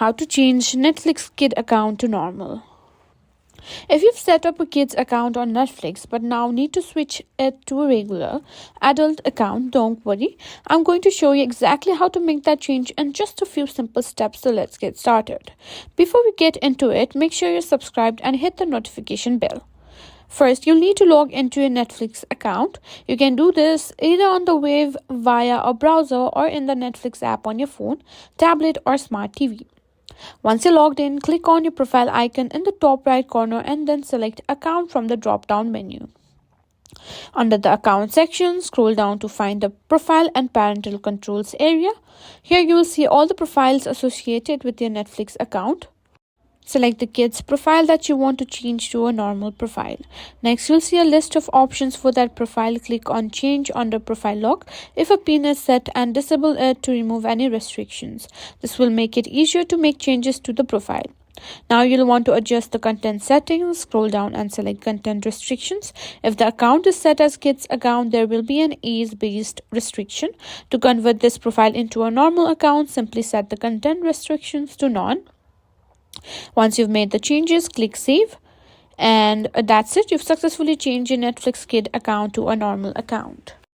How to change Netflix kid account to normal. If you've set up a kid's account on Netflix but now need to switch it to a regular adult account, don't worry. I'm going to show you exactly how to make that change in just a few simple steps, so let's get started. Before we get into it, make sure you're subscribed and hit the notification bell. First, you'll need to log into your Netflix account. You can do this either on the web via a browser or in the Netflix app on your phone, tablet, or smart TV. Once you're logged in, click on your profile icon in the top right corner and then select Account from the drop-down menu. Under the Account section, scroll down to find the Profile and Parental Controls area. Here you will see all the profiles associated with your Netflix account. Select the kid's profile that you want to change to a normal profile. Next, you'll see a list of options for that profile. Click on Change under Profile Lock if a PIN is set and disable it to remove any restrictions. This will make it easier to make changes to the profile. Now you'll want to adjust the content settings. Scroll down and select Content Restrictions. If the account is set as kids account, there will be an age-based restriction. To convert this profile into a normal account, simply set the content restrictions to none. Once you've made the changes, click Save. And that's it. You've successfully changed your Netflix kid account to a normal account.